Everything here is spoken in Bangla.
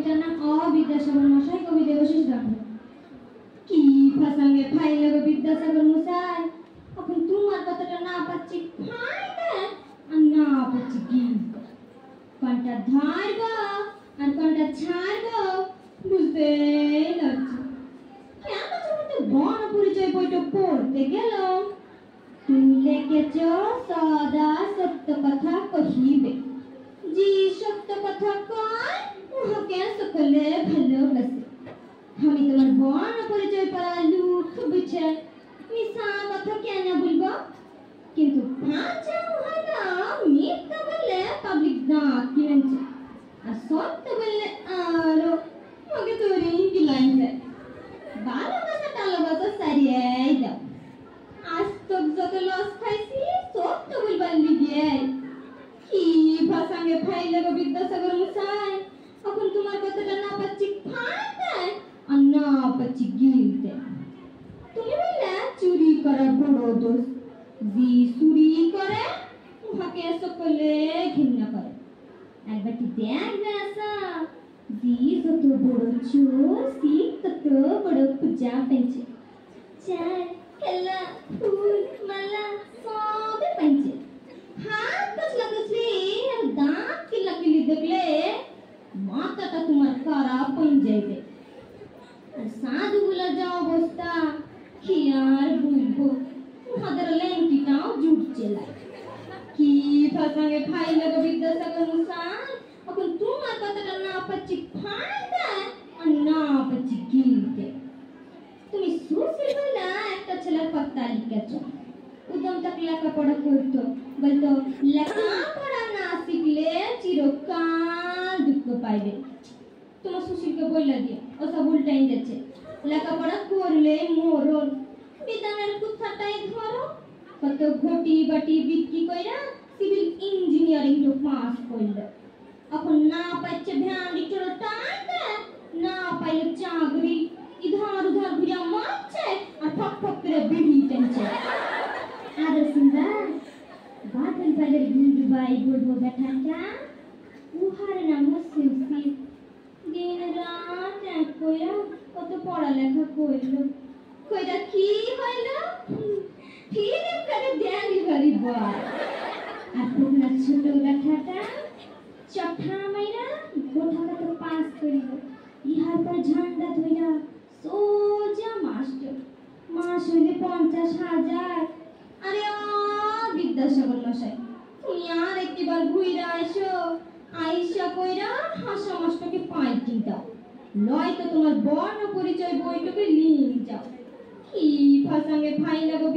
কবিতার নাম বিদ্যাসাগর মশাই কবি দেবশিস দত্ত। কি ফাসাঙ্গে ফাই লাগো বিদ্যাসাগর মশাই, এখন তোমার কথাটা না পাচ্ছি ফাইদা আর না পাচ্ছি কি, কোনটা ধরব আর কোনটা ছাড়ব বুঝতেই লাগছে। কেন তোমাকে বর্ণ পরিচয় বইটা পড়তে গেল, তুমি লিখেছ সদা সত্য কথা কহিবে, যে সত্য কথা কয় উহাকে সকলে ভালোবাসে। আমি তোমার বর্ণ পরিচয় পড়া লুক বুঝে মিশা কথা কেন বলবো, কিন্তু ভাষা উহারা মিথ্যা বললে পাবলিক দাঁত কিনেছে, আর সত্য বললে আরো আমাকে তো রিঙ্কি লাইনছে। ভালোবাসা টালোবাসা সারিয়াই দাও, আজ তো যত লস খাইছি সত্য বলবার লিগে। কি ভাষাঙ্গে ফাই লাগো বিদ্যাসাগর মশাই, এখন তোমার কথাটা না পাচ্ছি ফাইদা আর না পাচ্ছি গিলতে। তুমি বললে চুরি করা বড় দোষ, যে চুরি করে উহাকে সকলে ঘৃণা করে। একবারটি দেখ না যে যত বড় চোর সে তত বড় পূজা পেয়েছে, চায় খেলা ফুল মালা সব পেয়েছে। হাত কচলা কচলি আর দাঁত কিলা কিলি দেখলে মাথাটা তোমার খারাপ হয়ে যাবে। আর সাধুগুলা যা অবস্থা কি আর বলবো, উহাদের লেংটিটাও জুটছে না। কি ফাসাঙ্গে ফাই লাগো বিদ্যাসাগর মশাই, এখন তোমার কথাটা না পাচ্ছি ফাইদা আর না পাচ্ছি গিলতে। তুমি সুশীল বলে একটা ছেলের কথা লিখেছ, উদম তাক লেখাপড়া করতো, বলতো লেখাপড়া না শিখলে চিরকাল দুঃখ পাইবে। তোমার সুশীলকে বললে দিয়ে ওসব উল্টাই যাচ্ছে, লেখাপড়া করলে মরণ, বিধানের কুত্থাটাই ধরো। কত ঘটি বাটি বিক্রি কইরা সিভিল ইঞ্জিনিয়ারিং তো পাস করলো, এখন না পাচ্ছে ভ্যান রিক্সা টাইতে, না পাইলে চাকরি, ইধার উধার ঘুরে মারছে আর ফক ফক করে বিড়ি টানছে। আরে সুন্দর বাদল বালের গুডবাই বলবো বেটাটা, উহার নাম সুশীল। দিন রাত এক কইরা কত পড়ালেখা করলো, কইরা কি হইলো ফিলিপকার্টে ডেলিভারি বয়। আর তোমার ছোট বেটাটা চঠা মাইরা গোঠাটা পাস করিল, ইহার পর ঝান্ডা ধইরা সোজা মাস্টার, মাস হইলে 50,000। আরে বিদ্যাসাগর মশাই, তুমি আর একবার ঘুইরা আইসো, আইসা কইরা হাসা মাস্টারকে পাইটি দাও, নয়তো তোমার বর্ণ পরিচয় বইটাকে লিয়ে যাও। কি ফাসাঙ্গে ফাই লাগো